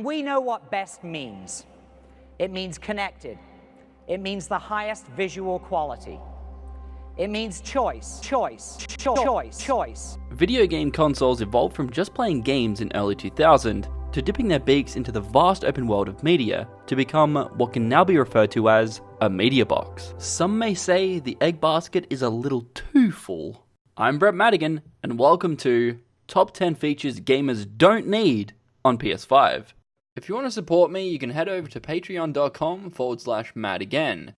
We know what best means. It means connected. It means the highest visual quality. It means choice. Video game consoles evolved from just playing games in early 2000 to dipping their beaks into the vast open world of media to become what can now be referred to as a media box. Some may say the egg basket is a little too full. I'm Brett Madigan, and welcome to Top 10 Features Gamers Don't Need on PS5. If you want to support me, you can head over to patreon.com/madigan.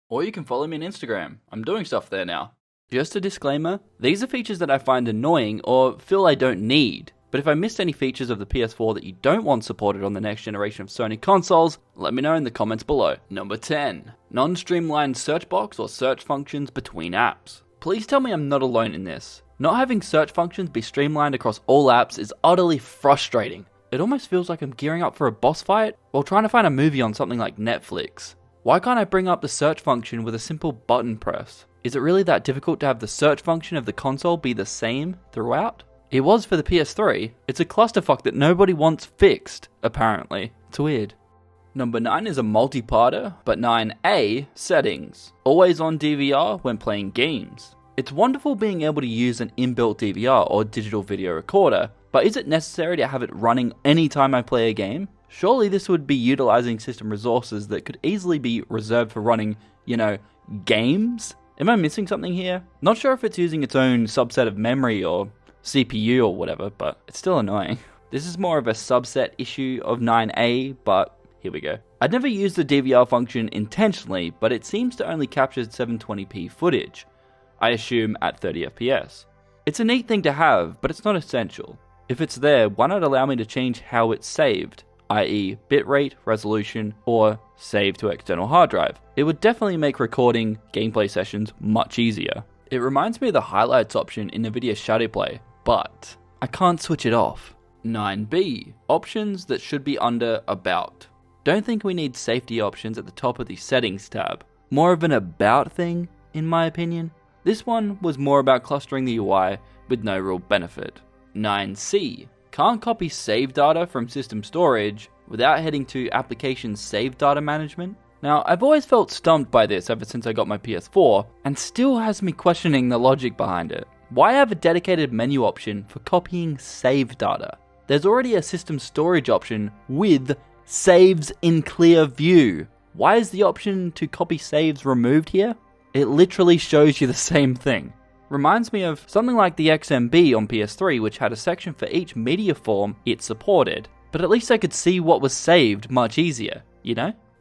Or you can follow me on Instagram. I'm doing stuff there now. Just a disclaimer, these are features that I find annoying or feel I don't need. But if I missed any features of the PS4 that you don't want supported on the next generation of Sony consoles, let me know in the comments below. Number 10. Non-streamlined search box or search functions between apps. Please tell me I'm not alone in this. Not having search functions be streamlined across all apps is utterly frustrating. It almost feels like I'm gearing up for a boss fight while trying to find a movie on something like Netflix. Why can't I bring up the search function with a simple button press? Is it really that difficult to have the search function of the console be the same throughout? It was for the PS3. It's a clusterfuck that nobody wants fixed, apparently. It's weird. Number 9 is a multi-parter, but 9A, settings. Always on DVR when playing games. It's wonderful being able to use an inbuilt DVR or digital video recorder, but is it necessary to have it running anytime I play a game? Surely this would be utilizing system resources that could easily be reserved for running, games? Am I missing something here? Not sure if it's using its own subset of memory or CPU or whatever, but it's still annoying. This is more of a subset issue of 9A, but here we go. I'd never used the DVR function intentionally, but it seems to only capture 720p footage. I assume at 30 FPS. It's a neat thing to have, but it's not essential. If it's there, why not allow me to change how it's saved, i.e. bitrate, resolution, or save to external hard drive? It would definitely make recording gameplay sessions much easier. It reminds me of the highlights option in NVIDIA Shadowplay, but I can't switch it off. 9B, options that should be under About. Don't think we need safety options at the top of the settings tab. More of an about thing, in my opinion. This one was more about clustering the UI with no real benefit. 9C, can't copy save data from system storage without heading to Application Save Data Management. Now, I've always felt stumped by this ever since I got my PS4, and still has me questioning the logic behind it. Why have a dedicated menu option for copying save data? There's already a system storage option with saves in clear view. Why is the option to copy saves removed here? It literally shows you the same thing. Reminds me of something like the XMB on PS3, which had a section for each media form it supported, but at least I could see what was saved much easier,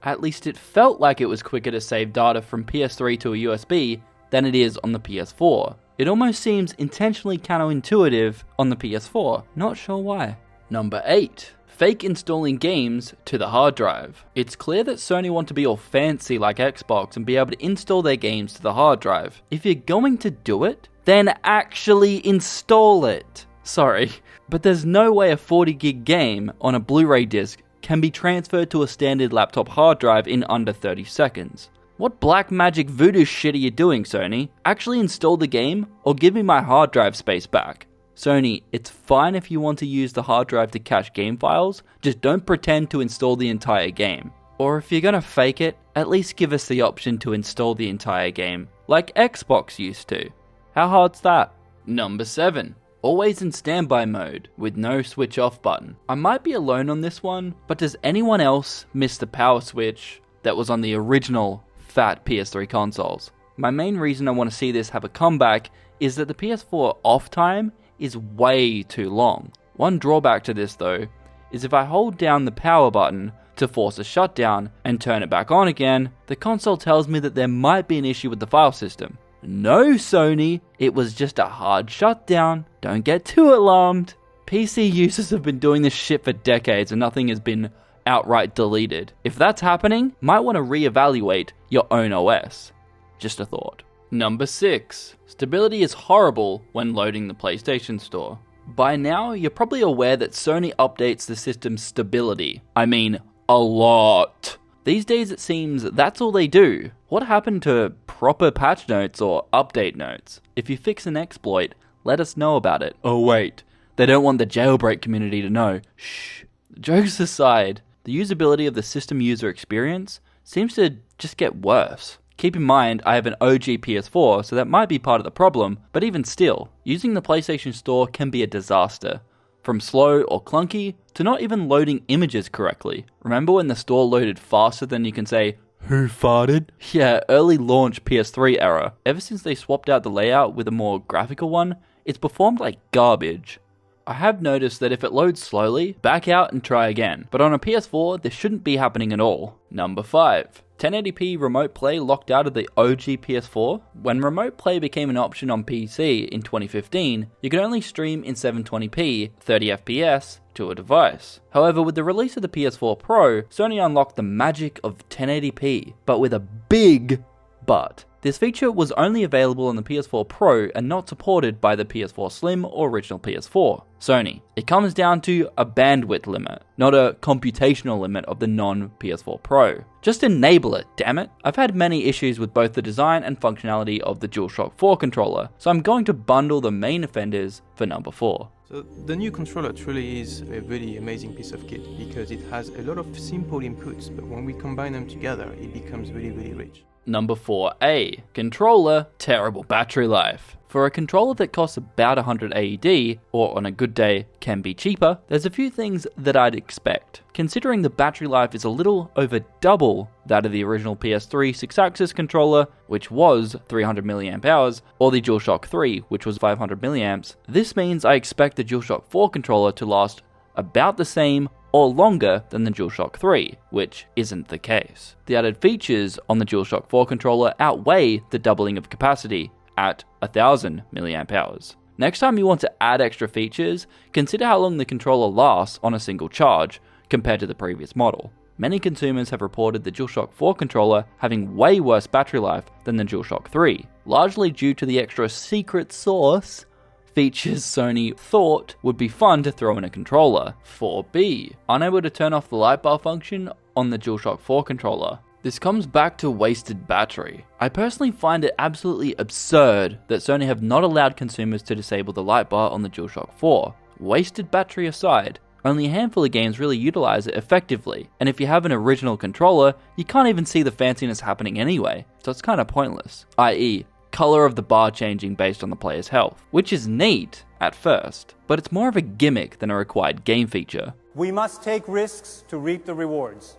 At least it felt like it was quicker to save data from PS3 to a USB than it is on the PS4. It almost seems intentionally counterintuitive on the PS4, not sure why. Number 8. Fake installing games to the hard drive. It's clear that Sony want to be all fancy like Xbox and be able to install their games to the hard drive. If you're going to do it, then actually install it. Sorry, but there's no way a 40 gig game on a Blu-ray disc can be transferred to a standard laptop hard drive in under 30 seconds. What black magic voodoo shit are you doing, Sony? Actually install the game, or give me my hard drive space back. Sony, it's fine if you want to use the hard drive to cache game files, just don't pretend to install the entire game. Or if you're gonna fake it, at least give us the option to install the entire game, like Xbox used to. How hard's that? Number 7. Always in standby mode, with no switch off button. I might be alone on this one, but does anyone else miss the power switch that was on the original fat PS3 consoles? My main reason I want to see this have a comeback is that the PS4 off time is way too long. One drawback to this though, is if I hold down the power button to force a shutdown and turn it back on again, the console tells me that there might be an issue with the file system. No, Sony, it was just a hard shutdown. Don't get too alarmed. PC users have been doing this shit for decades and nothing has been outright deleted. If that's happening, might want to reevaluate your own OS. Just a thought. Number 6. Stability is horrible when loading the PlayStation Store. By now, you're probably aware that Sony updates the system's stability. I mean, a lot. These days it seems that's all they do. What happened to proper patch notes or update notes? If you fix an exploit, let us know about it. Oh wait, they don't want the jailbreak community to know. Shh. Jokes aside, the usability of the system user experience seems to just get worse. Keep in mind, I have an OG PS4, so that might be part of the problem, but even still, using the PlayStation Store can be a disaster. From slow or clunky, to not even loading images correctly. Remember when the store loaded faster than you can say, "Who farted?" Yeah, early launch PS3 era. Ever since they swapped out the layout with a more graphical one, it's performed like garbage. I have noticed that if it loads slowly, back out and try again. But on a PS4, this shouldn't be happening at all. Number 5. 1080p remote play locked out of the OG PS4. When remote play became an option on PC in 2015, you could only stream in 720p, 30fps, to a device. However, with the release of the PS4 Pro, Sony unlocked the magic of 1080p, but with a big but. This feature was only available on the PS4 Pro and not supported by the PS4 Slim or original PS4. Sony. It comes down to a bandwidth limit, not a computational limit of the non-PS4 Pro. Just enable it, damn it. I've had many issues with both the design and functionality of the DualShock 4 controller, so I'm going to bundle the main offenders for number 4. So the new controller truly is a really amazing piece of kit because it has a lot of simple inputs, but when we combine them together, it becomes really, really rich. Number 4A. Controller, terrible battery life. For a controller that costs about 100 AED, or on a good day can be cheaper, there's a few things that I'd expect. Considering the battery life is a little over double that of the original PS3 6-axis controller, which was 300 mAh, or the DualShock 3, which was 500 mAh, this means I expect the DualShock 4 controller to last about the same or longer than the DualShock 3, which isn't the case. The added features on the DualShock 4 controller outweigh the doubling of capacity at 1000 mAh. Next time you want to add extra features, consider how long the controller lasts on a single charge compared to the previous model. Many consumers have reported the DualShock 4 controller having way worse battery life than the DualShock 3, largely due to the extra secret sauce features Sony thought would be fun to throw in a controller. 4B. Unable to turn off the light bar function on the DualShock 4 controller. This comes back to wasted battery. I personally find it absolutely absurd that Sony have not allowed consumers to disable the light bar on the DualShock 4. Wasted battery aside, only a handful of games really utilize it effectively, and if you have an original controller, you can't even see the fanciness happening anyway, so it's kinda pointless. I.e., color of the bar changing based on the player's health, which is neat at first, but it's more of a gimmick than a required game feature. We must take risks to reap the rewards.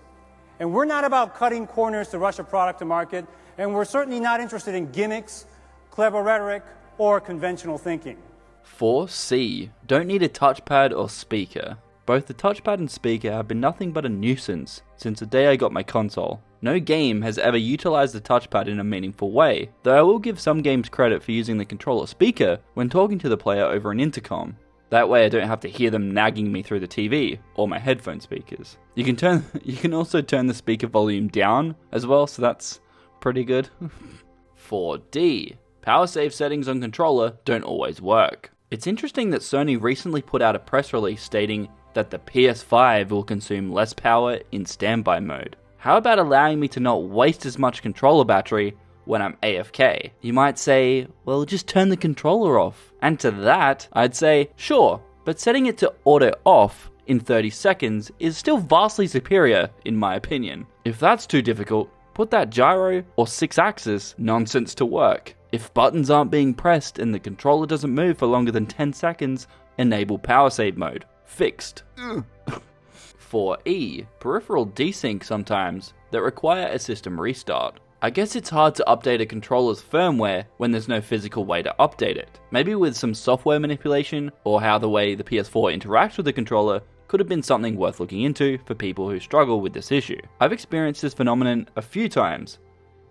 And we're not about cutting corners to rush a product to market, and we're certainly not interested in gimmicks, clever rhetoric, or conventional thinking. 4C. Don't need a touchpad or speaker. Both the touchpad and speaker have been nothing but a nuisance since the day I got my console. No game has ever utilized the touchpad in a meaningful way, though I will give some games credit for using the controller speaker when talking to the player over an intercom. That way I don't have to hear them nagging me through the TV or my headphone speakers. You can also turn the speaker volume down as well, so that's pretty good. 4D. Power save settings on controller don't always work. It's interesting that Sony recently put out a press release stating that the PS5 will consume less power in standby mode. How about allowing me to not waste as much controller battery when I'm AFK? You might say, well, just turn the controller off. And to that, I'd say, sure, but setting it to auto off in 30 seconds is still vastly superior in my opinion. If that's too difficult, put that gyro or 6-axis nonsense to work. If buttons aren't being pressed and the controller doesn't move for longer than 10 seconds, enable power save mode. Fixed. 4E. Peripheral desync sometimes that require a system restart. I guess it's hard to update a controller's firmware when there's no physical way to update it. Maybe with some software manipulation, or how the way the PS4 interacts with the controller could have been something worth looking into for people who struggle with this issue. I've experienced this phenomenon a few times,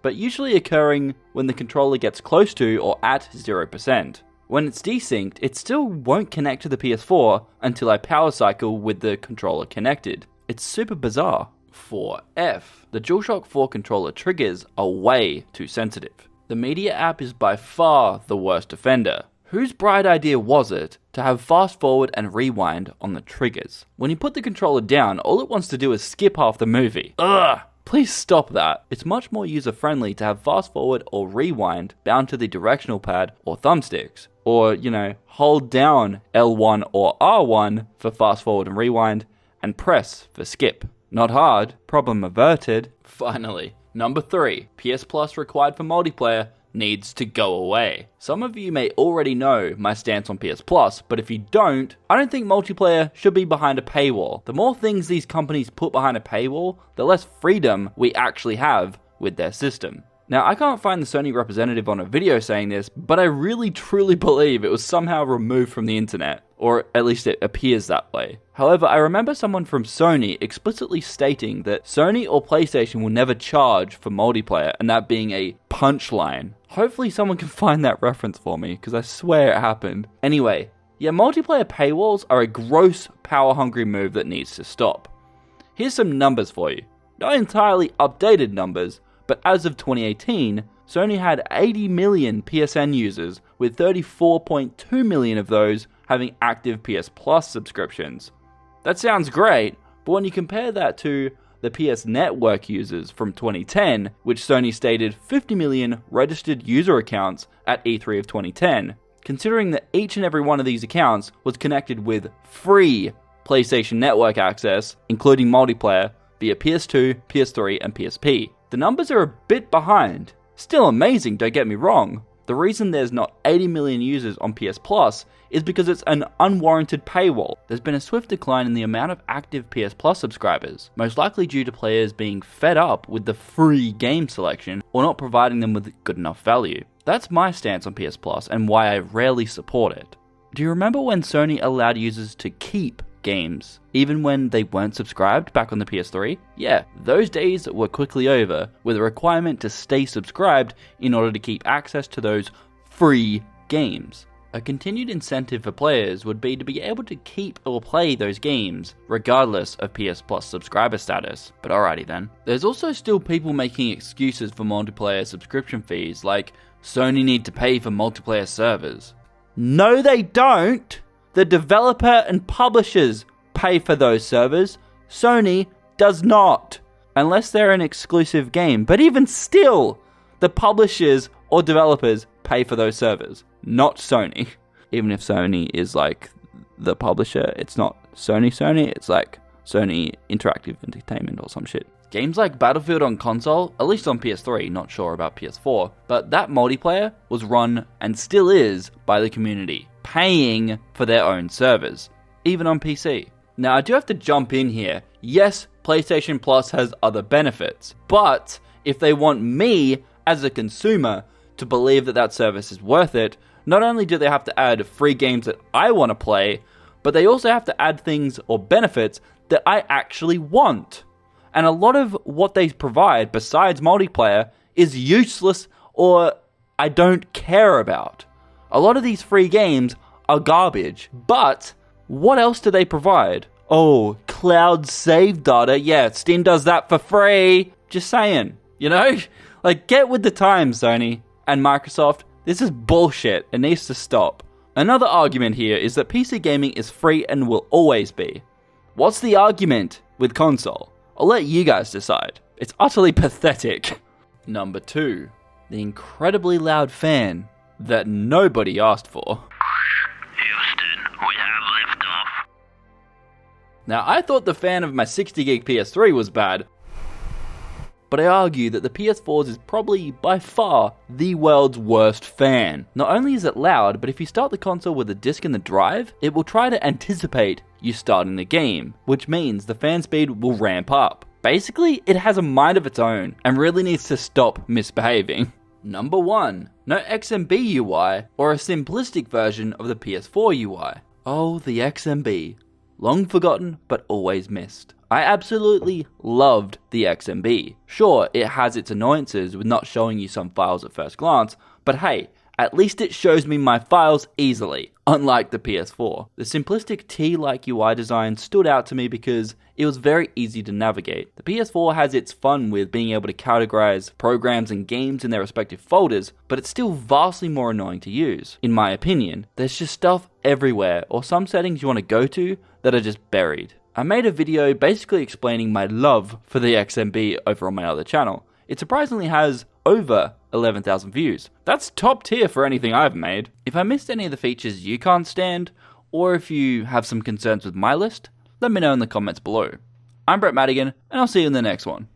but usually occurring when the controller gets close to or at 0%. When it's desynced, it still won't connect to the PS4 until I power cycle with the controller connected. It's super bizarre. 4F. The DualShock 4 controller triggers are way too sensitive. The media app is by far the worst offender. Whose bright idea was it to have fast forward and rewind on the triggers? When you put the controller down, all it wants to do is skip half the movie. Ugh! Please stop that. It's much more user friendly to have fast forward or rewind bound to the directional pad or thumbsticks. Or, hold down L1 or R1 for fast forward and rewind, and press for skip. Not hard, problem averted. Finally, number 3, PS Plus required for multiplayer needs to go away. Some of you may already know my stance on PS Plus, but if you don't, I don't think multiplayer should be behind a paywall. The more things these companies put behind a paywall, the less freedom we actually have with their system. Now, I can't find the Sony representative on a video saying this, but I really truly believe it was somehow removed from the internet, or at least it appears that way. However, I remember someone from Sony explicitly stating that Sony or PlayStation will never charge for multiplayer, and that being a punchline. Hopefully someone can find that reference for me, because I swear it happened. Anyway, yeah, multiplayer paywalls are a gross, power-hungry move that needs to stop. Here's some numbers for you. Not entirely updated numbers, but as of 2018, Sony had 80 million PSN users, with 34.2 million of those having active PS Plus subscriptions. That sounds great, but when you compare that to the PS Network users from 2010, which Sony stated 50 million registered user accounts at E3 of 2010, considering that each and every one of these accounts was connected with free PlayStation Network access, including multiplayer, via PS2, PS3, and PSP. The numbers are a bit behind. Still amazing, don't get me wrong. The reason there's not 80 million users on PS Plus is because it's an unwarranted paywall. There's been a swift decline in the amount of active PS Plus subscribers, most likely due to players being fed up with the free game selection or not providing them with good enough value. That's my stance on PS Plus and why I rarely support it. Do you remember when Sony allowed users to keep games, even when they weren't subscribed back on the PS3? Yeah, those days were quickly over, with a requirement to stay subscribed in order to keep access to those free games. A continued incentive for players would be to be able to keep or play those games, regardless of PS Plus subscriber status. But alrighty then. There's also still people making excuses for multiplayer subscription fees, like Sony need to pay for multiplayer servers. No, they don't! The developer and publishers pay for those servers. Sony does not, unless they're an exclusive game. But even still, the publishers or developers pay for those servers, not Sony. Even if Sony is like the publisher, it's not Sony, it's like Sony Interactive Entertainment or some shit. Games like Battlefield on console, at least on PS3, not sure about PS4, but that multiplayer was run and still is by the community, paying for their own servers, even on PC. Now, I do have to jump in here. Yes, PlayStation Plus has other benefits, but if they want me as a consumer to believe that that service is worth it, not only do they have to add free games that I want to play, but they also have to add things or benefits that I actually want. And a lot of what they provide besides multiplayer is useless or I don't care about. A lot of these free games are garbage, but what else do they provide? Oh, cloud save data. Yeah, Steam does that for free. Just saying, you know? Like, get with the times, Sony and Microsoft. This is bullshit. It needs to stop. Another argument here is that PC gaming is free and will always be. What's the argument with console? I'll let you guys decide. It's utterly pathetic. Number 2. The incredibly loud fan that nobody asked for. Houston, we have liftoff. Now, I thought the fan of my 60GB PS3 was bad, but I argue that the PS4's is probably by far the world's worst fan. Not only is it loud, but if you start the console with a disc in the drive, it will try to anticipate you starting the game, which means the fan speed will ramp up. Basically, it has a mind of its own and really needs to stop misbehaving. Number 1. No XMB UI or a simplistic version of the PS4 UI. Oh, the XMB. Long forgotten, but always missed. I absolutely loved the XMB. Sure, it has its annoyances with not showing you some files at first glance, but hey, at least it shows me my files easily, unlike the PS4. The simplistic T-like UI design stood out to me because it was very easy to navigate. The PS4 has its fun with being able to categorize programs and games in their respective folders, but it's still vastly more annoying to use. In my opinion, there's just stuff everywhere, or some settings you want to go to that are just buried. I made a video basically explaining my love for the XMB over on my other channel. It surprisingly has over 11,000 views. That's top tier for anything I've made. If I missed any of the features you can't stand, or if you have some concerns with my list, Let me know in the comments below. I'm Brett Madigan, and I'll see you in the next one.